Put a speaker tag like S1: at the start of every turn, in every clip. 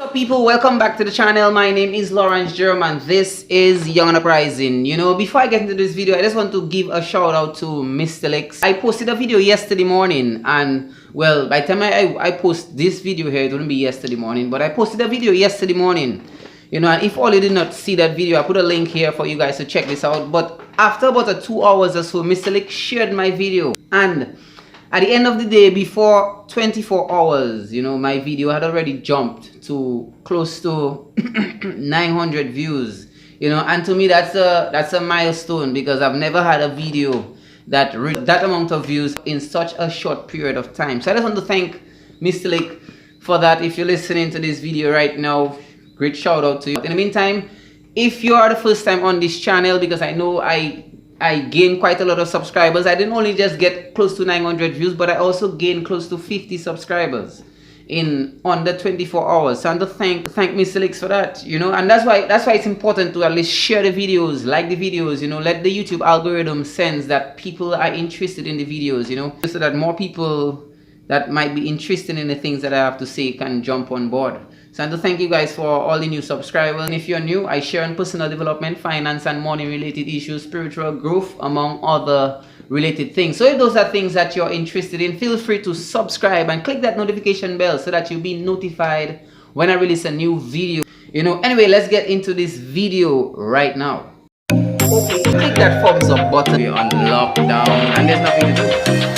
S1: Hello people, welcome back to the channel. My name is Lawrence Jerome and this is Young and Uprising. Before I get into this video, I just want to give a shout out to Mr. Lex. I posted a video yesterday morning and well, by the time I post this video here, it wouldn't be yesterday morning, but I posted a video yesterday morning. And if all you did not see that video, I put a link here for you guys to check this out. But after about 2 hours or so, Mr. Lex shared my video, and at the end of the day, before 24 hours, my video had already jumped to close to 900 views. And to me that's a milestone, because I've never had a video that amount of views in such a short period of time. So I just want to thank Mr. Lex for that. If you're listening to this video right now, great shout out to you. In the meantime, if you are the first time on this channel, because I know I gained quite a lot of subscribers. I didn't only just get close to 900 views, but I also gained close to 50 subscribers in under 24 hours. So I want to thank Mr. Lex for that, and that's why it's important to at least share the videos, like the videos, let the YouTube algorithm sense that people are interested in the videos, so that more people that might be interested in the things that I have to say can jump on board. So I want to thank you guys for all the new subscribers. And if you're new, I share on personal development, finance and money related issues, spiritual growth, among other related things. So if those are things that you're interested in, feel free to subscribe and click that notification bell so that you'll be notified when I release a new video. Anyway, let's get into this video right now. Okay, click that thumbs up button. We're on lockdown and there's nothing to do.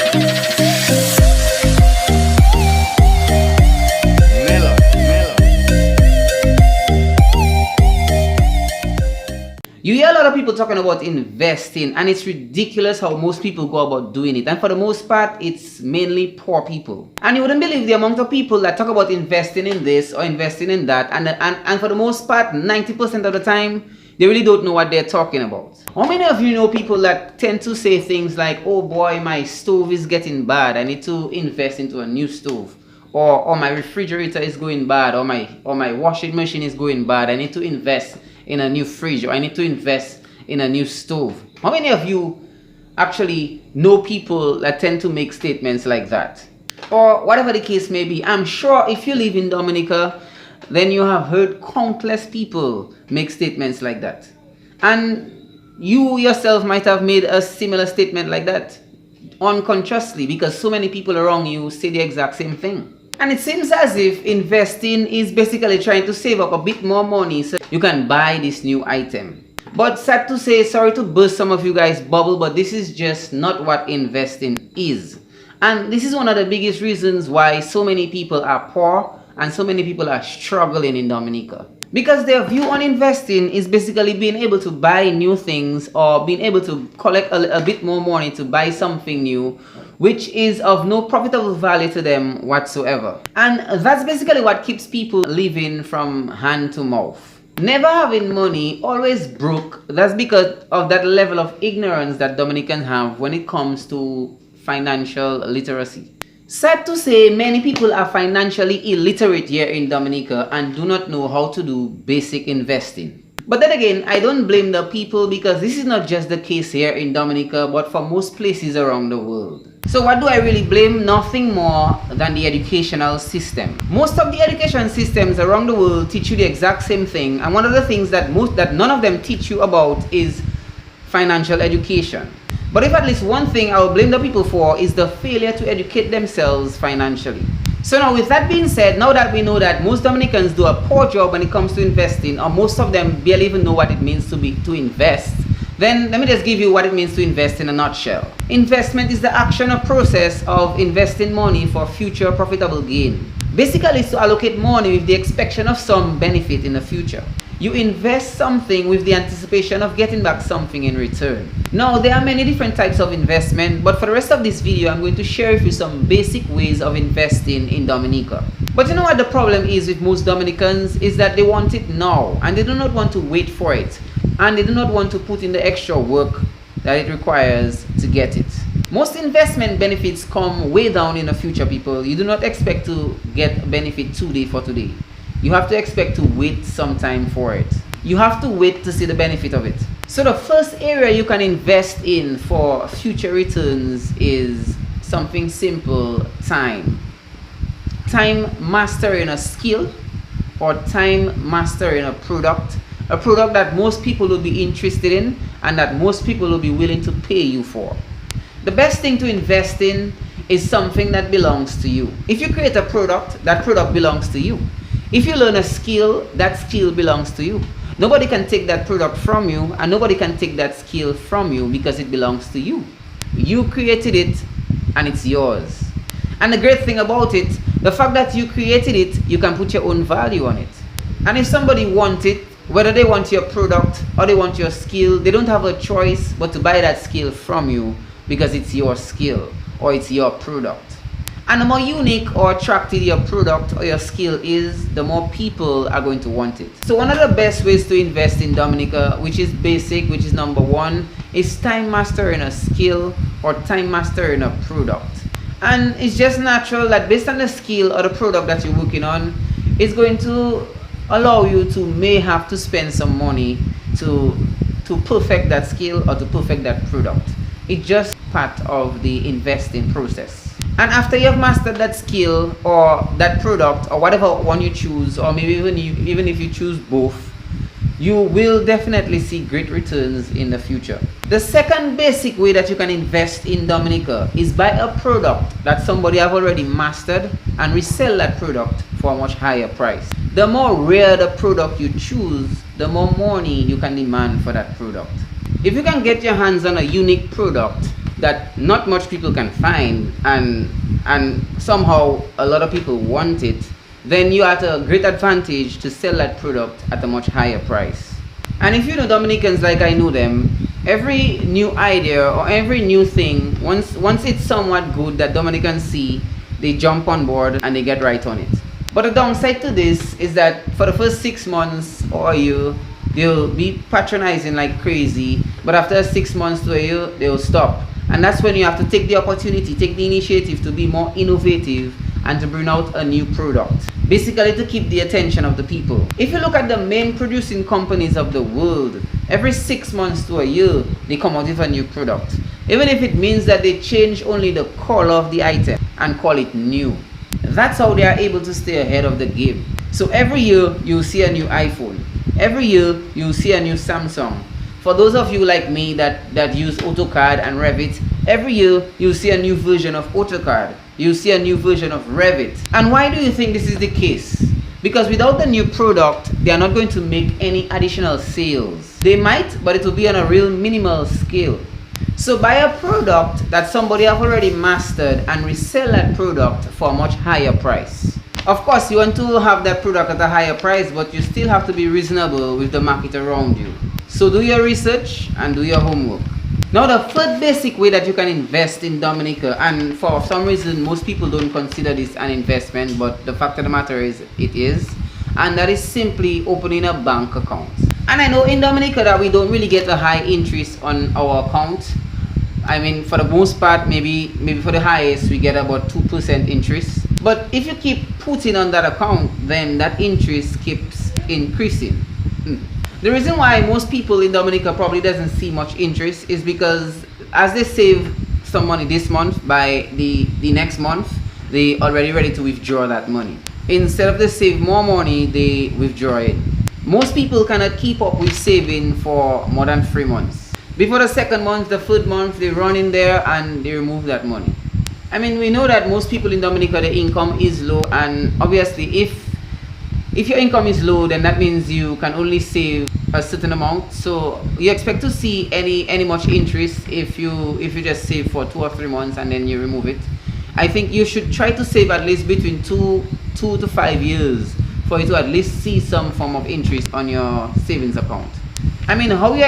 S1: You hear a lot of people talking about investing, and it's ridiculous how most people go about doing it. And for the most part, it's mainly poor people. And you wouldn't believe the amount of people that talk about investing in this or investing in that. And for the most part, 90% of the time, they really don't know what they're talking about. How many of you know people that tend to say things like, oh boy, my stove is getting bad, I need to invest into a new stove. Or my refrigerator is going bad, or my washing machine is going bad, I need to invest in a new fridge, or I need to invest in a new stove. How many of you actually know people that tend to make statements like that? Or whatever the case may be. I'm sure if you live in Dominica, then you have heard countless people make statements like that. And you yourself might have made a similar statement like that unconsciously, because so many people around you say the exact same thing. And it seems as if investing is basically trying to save up a bit more money so you can buy this new item. But sad to say, sorry to burst some of you guys' bubble, but this is just not what investing is. And this is one of the biggest reasons why so many people are poor and so many people are struggling in Dominica. Because their view on investing is basically being able to buy new things or being able to collect a bit more money to buy something new, which is of no profitable value to them whatsoever. And that's basically what keeps people living from hand to mouth. Never having money, always broke. That's because of that level of ignorance that Dominicans have when it comes to financial literacy. Sad to say, many people are financially illiterate here in Dominica and do not know how to do basic investing. But then again, I don't blame the people, because this is not just the case here in Dominica, but for most places around the world. So what do I really blame? Nothing more than the educational system. Most of the education systems around the world teach you the exact same thing, and one of the things that none of them teach you about is financial education. But if at least one thing I will blame the people for is the failure to educate themselves financially. So now, with that being said, now that we know that most Dominicans do a poor job when it comes to investing, or most of them barely even know what it means to invest, then let me just give you what it means to invest in a nutshell. Investment is the action or process of investing money for future profitable gain. Basically, it's to allocate money with the expectation of some benefit in the future. You invest something with the anticipation of getting back something in return. Now, there are many different types of investment, but for the rest of this video, I'm going to share with you some basic ways of investing in Dominica. But you know what the problem is with most Dominicans is that they want it now, and they do not want to wait for it, and they do not want to put in the extra work that it requires to get it. Most investment benefits come way down in the future, people. You do not expect to get benefit today for today. You have to expect to wait some time for it. You have to wait to see the benefit of it. So the first area you can invest in for future returns is something simple: time. Time mastering a skill or time mastering a product that most people will be interested in and that most people will be willing to pay you for. The best thing to invest in is something that belongs to you. If you create a product, that product belongs to you. If you learn a skill, that skill belongs to you. Nobody can take that product from you, and nobody can take that skill from you because it belongs to you. You created it and it's yours. And the great thing about it, the fact that you created it, you can put your own value on it. And if somebody wants it, whether they want your product or they want your skill, they don't have a choice but to buy that skill from you because it's your skill or it's your product. And the more unique or attractive your product or your skill is, the more people are going to want it. So one of the best ways to invest in Dominica, which is basic, which is number one, is time mastering a skill or time mastering a product. And it's just natural that based on the skill or the product that you're working on, it's going to allow you to may have to spend some money to perfect that skill or to perfect that product. It's just part of the investing process. And after you have mastered that skill or that product or whatever one you choose, or maybe even if you choose both, you will definitely see great returns in the future. The second basic way that you can invest in Dominica is buy a product that somebody have already mastered and resell that product for a much higher price. The more rare the product you choose, the more money you can demand for that product. If you can get your hands on a unique product that not much people can find and somehow a lot of people want it, then you are at a great advantage to sell that product at a much higher price. And if you know Dominicans like I know them, every new idea or every new thing, once it's somewhat good that Dominicans see, they jump on board and they get right on it. But the downside to this is that for the first 6 months or a year, they'll be patronizing like crazy, but after 6 months to a year, they'll stop. And that's when you have to take the opportunity, take the initiative to be more innovative and to bring out a new product. Basically to keep the attention of the people. If you look at the main producing companies of the world, every 6 months to a year, they come out with a new product. Even if it means that they change only the color of the item and call it new. That's how they are able to stay ahead of the game. So every year, you'll see a new iPhone. Every year, you'll see a new Samsung. For those of you like me that use AutoCAD and Revit, every year you'll see a new version of AutoCAD. You'll see a new version of Revit. And why do you think this is the case? Because without the new product, they are not going to make any additional sales. They might, but it will be on a real minimal scale. So buy a product that somebody have already mastered and resell that product for a much higher price. Of course, you want to have that product at a higher price, but you still have to be reasonable with the market around you. So do your research and do your homework. Now the third basic way that you can invest in Dominica, and for some reason most people don't consider this an investment, but the fact of the matter is it is, and that is simply opening a bank account. And I know in Dominica that we don't really get a high interest on our account. I mean, for the most part, maybe for the highest we get about 2% interest. But if you keep putting on that account, then that interest keeps increasing. The reason why most people in Dominica probably doesn't see much interest is because as they save some money this month, by the next month, they already ready to withdraw that money. Instead of they save more money, they withdraw it. Most people cannot keep up with saving for more than 3 months. Before the second month, the third month, they run in there and they remove that money. I mean, we know that most people in Dominica, their income is low, and obviously if your income is low, then that means you can only save a certain amount. So you expect to see any much interest if you just save for 2 or 3 months and then you remove it. I think you should try to save at least between 2 to 5 years for you to at least see some form of interest on your savings account. I mean, how we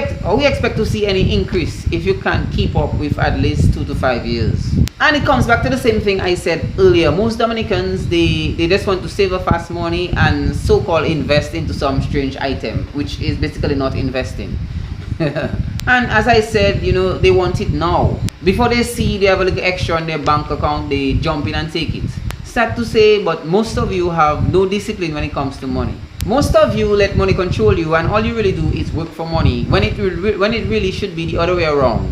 S1: expect to see any increase if you can't keep up with at least 2 to 5 years? And it comes back to the same thing I said earlier. Most Dominicans, they just want to save a fast money and so-called invest into some strange item, which is basically not investing. And as I said, you know, they want it now. Before they see they have a little extra on their bank account, they jump in and take it. Sad to say, but most of you have no discipline when it comes to money. Most of you let money control you, and all you really do is work for money, when it really should be the other way around,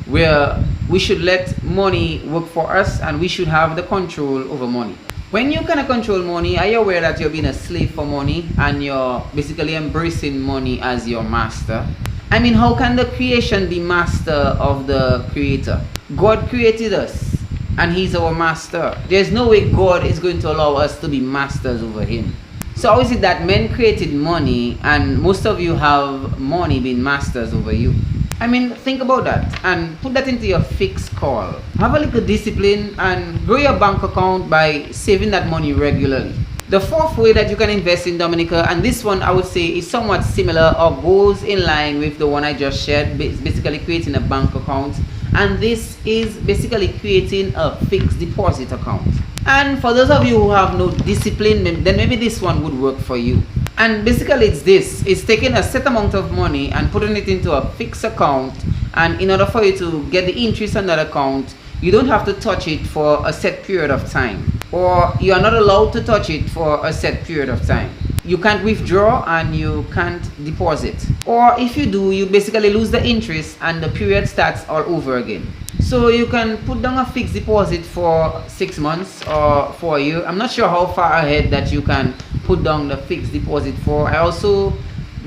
S1: where we should let money work for us and we should have the control over money. When you kind of control money, are you aware that you're being a slave for money and you're basically embracing money as your master? I mean, how can the creation be master of the creator? God created us and he's our master. There's no way God is going to allow us to be masters over him. So how is it that men created money and most of you have money being masters over you? I mean, think about that and put that into your fixed call. Have a little discipline and grow your bank account by saving that money regularly. The fourth way that you can invest in Dominica, and this one I would say is somewhat similar or goes in line with the one I just shared, basically creating a bank account. And this is basically creating a fixed deposit account. And for those of you who have no discipline, then maybe this one would work for you. And basically it's taking a set amount of money and putting it into a fixed account, and in order for you to get the interest on that account, you don't have to touch it for a set period of time, or you are not allowed to touch it for a set period of time. You can't withdraw and you can't deposit, or if you do, you basically lose the interest and the period starts all over again. So you can put down a fixed deposit for 6 months or for a year. I'm not sure how far ahead that you can put down the fixed deposit for. I also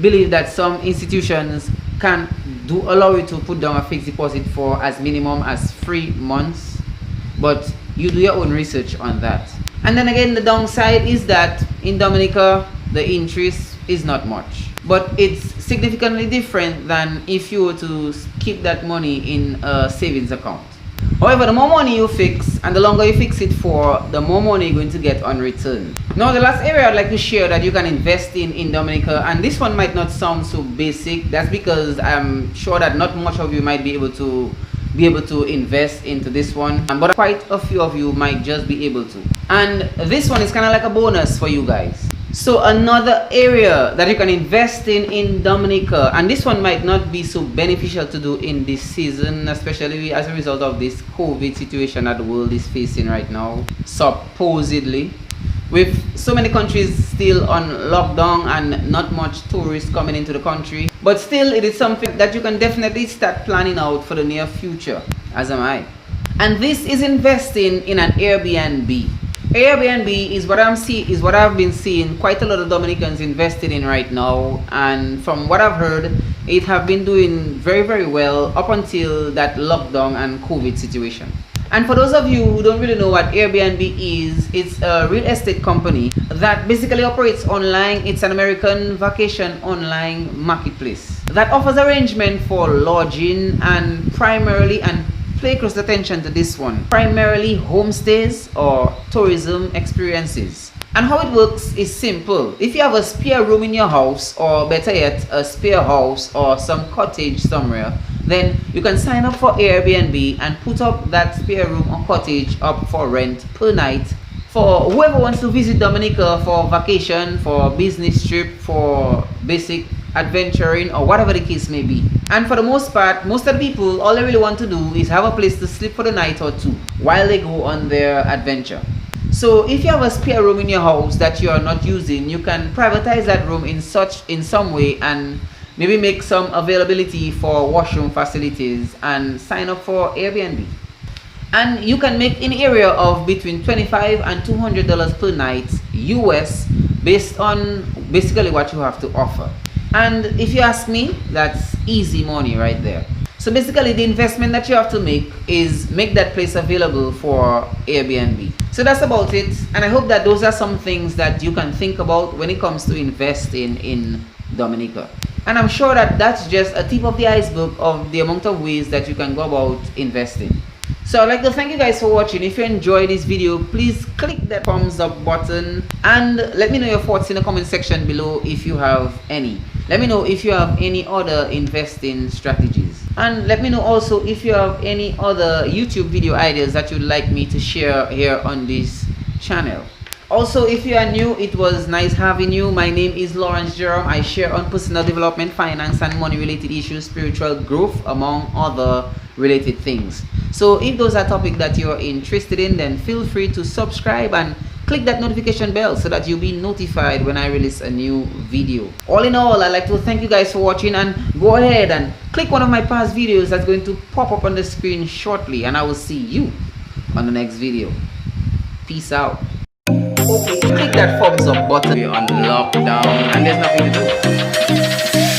S1: believe that some institutions can allow you to put down a fixed deposit for as minimum as 3 months, but you do your own research on that. And then again, the downside is that in Dominica the interest is not much, but it's significantly different than if you were to keep that money in a savings account. However, the more money you fix and the longer you fix it for, the more money you're going to get on return. Now, the last area I'd like to share that you can invest in Dominica, and this one might not sound so basic, that's because I'm sure that not much of you might be able to invest into this one, but quite a few of you might just be able to. And this one is kind of like a bonus for you guys. So another area that you can invest in Dominica, and this one might not be so beneficial to do in this season, especially as a result of this COVID situation that the world is facing right now, supposedly, with so many countries still on lockdown and not much tourists coming into the country. But still, it is something that you can definitely start planning out for the near future, as am I. And this is investing in an Airbnb. Airbnb is what I've been seeing quite a lot of Dominicans invested in right now, and from what I've heard, it have been doing very, very well up until that lockdown and COVID situation. And for those of you who don't really know what Airbnb is, it's a real estate company that basically operates online. It's an American vacation online marketplace that offers arrangement for lodging and primarily, and pay close attention to this one, primarily homestays or tourism experiences. And how it works is simple. If you have a spare room in your house, or better yet, a spare house or some cottage somewhere, then you can sign up for Airbnb and put up that spare room or cottage up for rent per night for whoever wants to visit Dominica for vacation, for business trip, for basic adventuring, or whatever the case may be. And for the most part, most of the people, all they really want to do is have a place to sleep for the night or two while they go on their adventure. So if you have a spare room in your house that you are not using, you can privatize that room in some way and maybe make some availability for washroom facilities and sign up for Airbnb. And you can make an area of between $25 and $200 per night US, based on basically what you have to offer. And if you ask me, that's easy money right there. So basically the investment that you have to make is make that place available for Airbnb. So that's about it, and I hope that those are some things that you can think about when it comes to investing in Dominica. And I'm sure that that's just a tip of the iceberg of the amount of ways that you can go about investing. So I'd like to thank you guys for watching. If you enjoyed this video, please click that thumbs up button and let me know your thoughts in the comment section below if you have any. Let me know if you have any other investing strategies, and let me know also if you have any other YouTube video ideas that you'd like me to share here on this channel. Also, if you are new, it was nice having you. My name is Lawrence Jerome. I share on personal development, finance and money related issues, spiritual growth, among other related things. So if those are topics that you're interested in, then feel free to subscribe and click that notification bell so that you'll be notified when I release a new video. All in all, I'd like to thank you guys for watching, and go ahead and click one of my past videos that's going to pop up on the screen shortly, and I will see you on the next video. Peace out. click that thumbs up button. We're on lockdown and there's nothing to do.